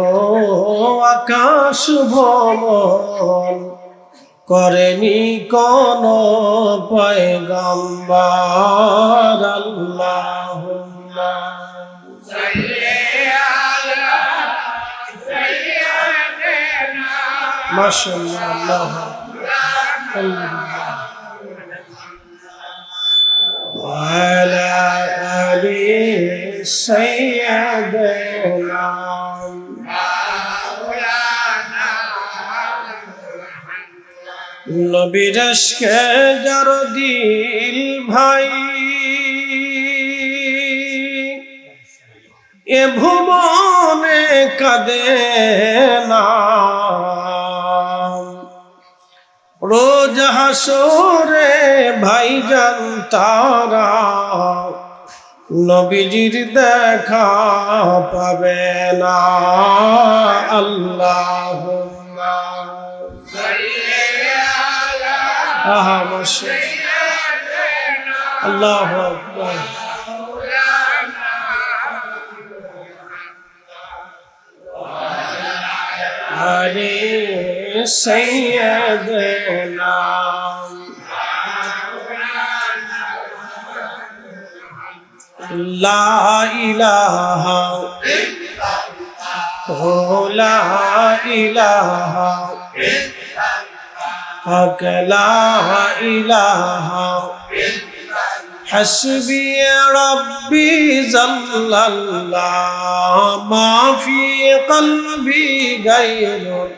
আকাশ ভ্রমণ করেনি কোন পয়গম্বর। আল্লাহুম্মা মাশাআল্লাহ, ওয়ালা আলি সাইয়্যিদিনা নবীর ইশকে যার দিল ভাই, এ ভুবনে কাঁদে না, রোজ হাসরে ভাইজান তারা নবীজির দেখা পাবে না। আল্লাহুম্মা সাল্লি আলা সাইয়্যিদিনা আল্লাহু আকবার। আলি সাইয়্যিদিনা লা ইলাহা ইল্লাল্লাহ, লা ইলাহা ইল্লাল্লাহ, লা ইলাহা হাসবি রব্বি জাল্লাল্লাহ, মা ফি কলবি গায়রুল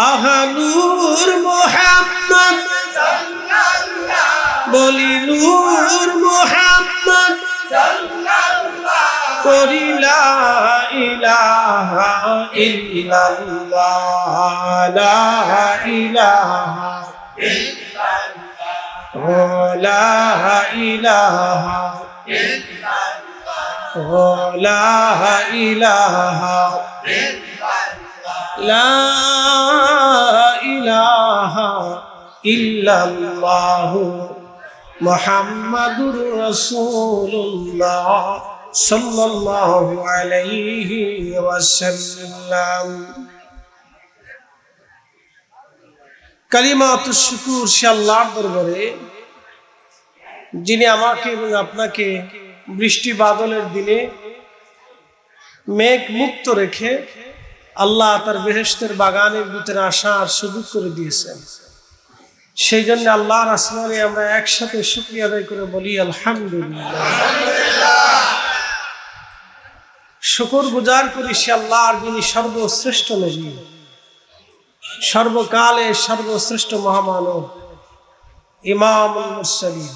আহলুর মুহাম্মদ সাল্লাল্লাহ, বলি নূর মুহাম্মদ সাল্লাল্লাহ, করি লা ইলাহা ইল্লাল্লাহ, লা ইলাহা ইল্লাল্লাহ, লা ইলাহা ইল্লাল্লাহ, লা ইলাহা ইল্লাল্লাহ, লা ইলাহা ইল্লাল্লাহ মুহাম্মাদুর রাসূলুল্লাহ সাল্লাল্লাহু আলাইহি ওয়াসাল্লাম। কালিমাতুশ শুকুর সে আল্লাহর দরবারে যিনি আমাকে এবং আপনাকে বৃষ্টি বাদলের দিনে মেঘ মুক্ত রেখে আল্লাহ তার বেহেশতের বাগানের ভিতরে আসার সুযোগ করে দিয়েছেন। সেই জন্য আল্লাহর আসমানে আমরা একসাথে শুকরিয়া আদায় করে বলি আলহামদুলিল্লাহ। শুকর গুজার করি সে আল্লাহর যিনি সর্বশ্রেষ্ঠ নবী, সর্বকালে সর্বশ্রেষ্ঠ মহামানব, ইমামুল মুরসালিন,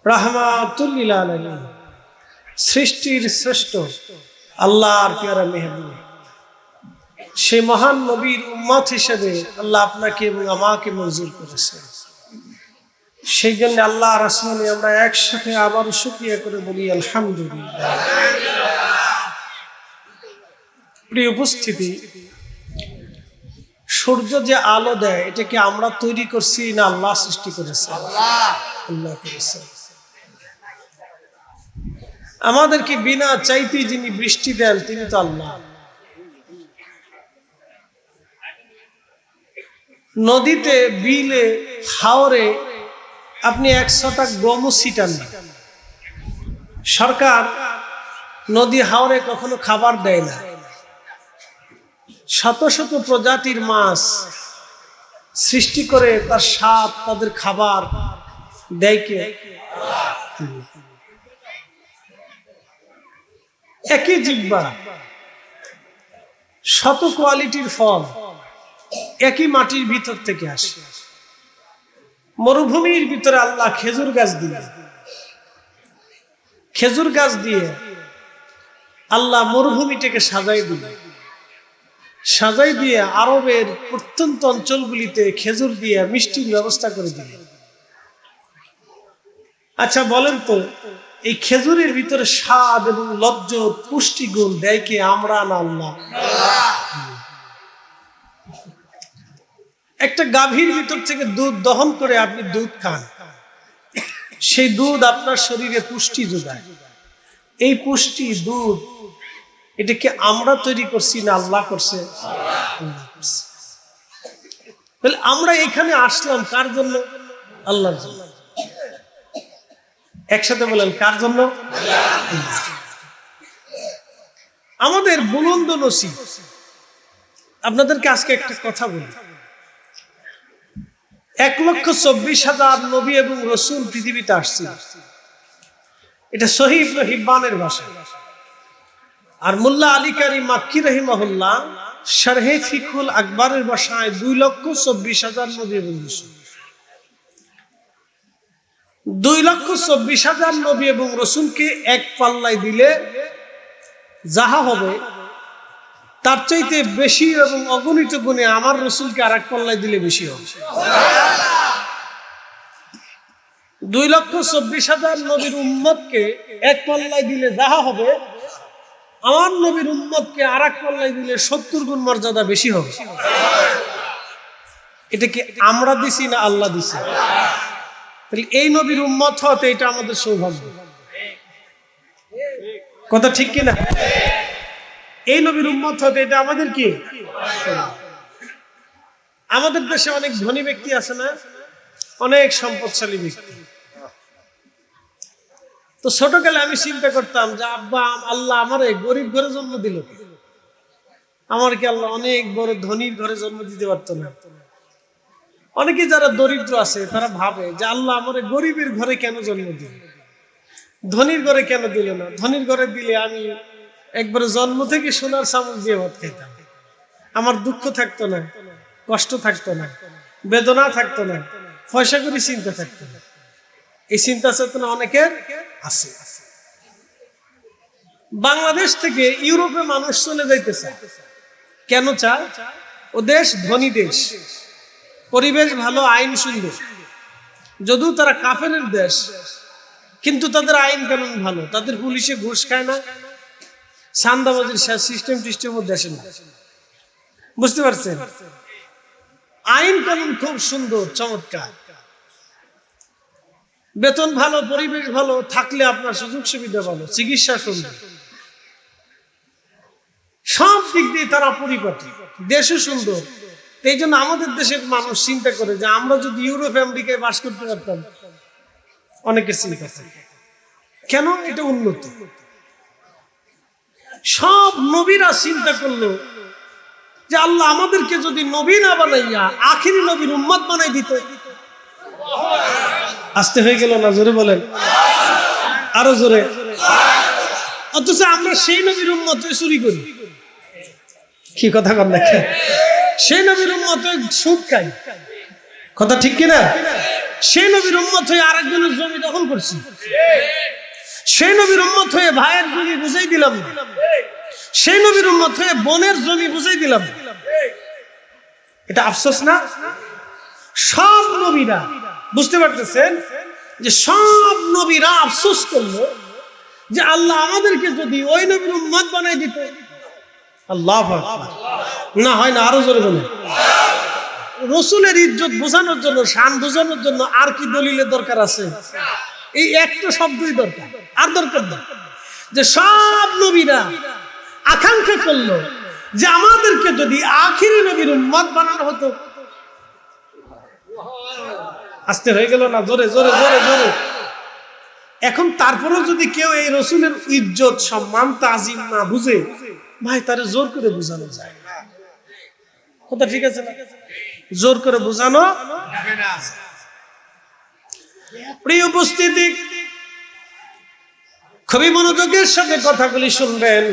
রাহমাতুল লিল আলামিন, সৃষ্টির শ্রেষ্ঠ আল্লাহর প্যারা মেহবুব। সেই মহান নবীর উম্মত হিসেবে আল্লাহ আপনাকে এবং আমাকে মঞ্জুর করেছেন। সেই জন্য আল্লাহ রাসূলে আমরা একসাথে আবার শুকরিয়া করে বলি আলহামদুলিল্লাহ। প্রিয় উপস্থিতি, সূর্য যে আলো দেয় এটা কি আমরা তৈরি করছি না আল্লাহ সৃষ্টি করেছেন? আল্লাহ করেছেন। আমাদেরকে বিনা চাইতেই যিনি বৃষ্টি দেন তিনি তো আল্লাহ। নদীতে, বিলে, হাওরে আপনি 100টা গমও ছিটান না। সরকার নদী হাওরে কখনো খাবার দেয় না। শত শত প্রজাতির মাছ সৃষ্টি করে তার স্বাদ, তাদের খাবার দেয় কে? একই জিহ্বা, শত কোয়ালিটির ফল একই মাটির ভিতর থেকে আসে। মরুভূমির ভিতরে আল্লাহ খেজুর গাছ দিয়ে আল্লাহ মরুভূমিটাকে সাজাই দিয়ে আরবের প্রত্যন্ত অঞ্চলগুলিতে খেজুর দিয়ে মিষ্টির ব্যবস্থা করে দিলেন। আচ্ছা বলেন তো, এই খেজুরের ভিতরে স্বাদ এবং লজ্জত, পুষ্টিগুণ দেয় কে? আমরা না আল্লাহ? একটা গাভীর ভিতর থেকে দুধ দহন করে আপনি দুধ খান, সেই দুধ আপনার শরীরে পুষ্টি যোগায়। এই পুষ্টি দুধ এটা কি আমরা তৈরি করছি না আল্লাহ করছে? তাহলে আমরা এখানে আসলাম কার জন্য? আল্লাহর জন্য। একসাথে বলেন, কার জন্য? আমাদের বুলন্দ নসিব। আপনাদেরকে আজকে একটা কথা বলি, 1,24,000 নবী এবং রসুল পৃথিবীতে আসছে। এটা সহিহ ইবনে হিব্বানের ভাষা। আর মোল্লা আলী কারি মাক্কি রাহিমাহুল্লাহ শারহে ফিকুল আকবরের ভাষায় 2,24,000 নবী এবং রসুল। 2,24,000 নবী এবং রসুলকে এক পাল্লায় দিলে যাহা হবে তার চাইতে বেশি এবং অগণিত গুণে আমার রসুলকে আর এক পাল্লায় দিলে বেশি হবে। 2,24,000 নবীর উম্মতকে এক পাল্লায় দিলে যাহা হবে, আমার নবীর উম্মতকে আর এক পাল্লায় দিলে 70 গুণ মর্যাদা বেশি হবে। এটা কি আমরা দিছি না আল্লাহ দিছে? তাহলে এই নবীর উম্মত হতে এটা আমাদের সৌভাগ্য। কথা ঠিক কিনা? এই নবীর উম্মত হতে এটা আমাদের কি? আমাদের দেশে অনেক ধনী ব্যক্তি আছে না, অনেক সম্পদশালী ব্যক্তি। তো ছোটকালে আমি চিন্তা করতাম যে আব্বা আল্লাহ আমারে গরিব ঘরে জন্ম দিল, আমার কি আল্লাহ অনেক বড় ধনীর ঘরে জন্ম দিতে পারতো না? অনেকে যারা দরিদ্র আছে তারা ভাবে যে আল্লাহ আমারে গরিবের ঘরে কেন জন্ম দিল, ধনীর ঘরে কেন দিল না? ধনীর ঘরে দিলে আমি একবারে জন্ম থেকে সোনার চামচ দিয়ে ভাত খাইতাম, আমার দুঃখ থাকতো না, কষ্ট থাকতো না, বেদনা থাকতো না, পয়সা করে চিন্তা থাকতো না। এই চিন্তা চেতনা অনেকের আছে। বাংলাদেশ থেকে ইউরোপে মানুষ চলে যাইতে চায়। কেন চায়? ও দেশ ধনী দেশ, পরিবেশ ভালো, আইন সুন্দর। যদিও তারা কাফেরের দেশ, কিন্তু তাদের আইন কানুন ভালো, তাদের পুলিশে ঘুষ খায় না, চাঁদাবাজির সিস্টেম দেশে না। বুঝতে পারছেন? আইন কানুন খুব সুন্দর, চমৎকার। বেতন ভালো, পরিবেশ ভালো থাকলে আপনার সুযোগ সুবিধা ভালো, চিকিৎসা সুন্দর, সব দিক দিয়ে তারা পরিপাটি, দেশও সুন্দর। এই জন্য আমাদের দেশের মানুষ চিন্তা করে যে আমরা যদি ইউরোপ আমেরিকায় বাস করতে পারতাম, অনেকে চিন্তা করে কেন, এটা উন্নত। সব নবীরা চিন্তা করলো যে আল্লাহ আমাদেরকে যদি নবী না বানাইয়া আখিরি নবীর উম্মত বানাই দিত। আসতে হয়ে গেল না, জোরে বলেন, আরো জোরে। অথচ আমরা সেই নবীর উম্মত চুরি করি, কি কথা কর না, সেই নবীর উম্মত সুদ খাই, কথা ঠিক কিনা? সেই নবীর উম্মত হয়ে আরেকজনের জমি দখল করছি, সেই নবীর উম্মত হয়ে ভাইয়ের জমি বুঝাই দিলাম, সেই নবীর উম্মত হয়ে বোনের জমি বুঝাই দিলাম। এটা আফসোস না? সব নবীরা বুঝতে পারতেছেন যে সব নবীরা আফসোস করলো যে আল্লাহ আমাদেরকে যদি ওই নবীর উম্মত বানাই দিত। আল্লাহু আকবার, না হয় না, আরো জোরে বলেন। রাসূলের ইজ্জত বোঝানোর জন্য, শান বোঝানোর জন্য আর কি দলিলের দরকার আছে? এই একটা শব্দই দরকার, আর দরকার না। যে সব নবীরা আকাঙ্ক্ষা করলো যে আমাদেরকে যদি আখিরি নবীর উম্মত বানানো হতো। আসতে হয়ে গেল না, জোরে জোরে জোরে জোরে। এখন তারপরেও যদি কেউ এই রাসূলের ইজ্জত সম্মান তাজিম না বুঝে, ভাই তারে জোর করে বোঝানো যায় না, কথা ঠিক আছে না? জোর করে বোঝানো যাবে না। প্রিয় উপস্থিতি, খুবই মনোযোগের সাথে কথাগুলি শুনবেন।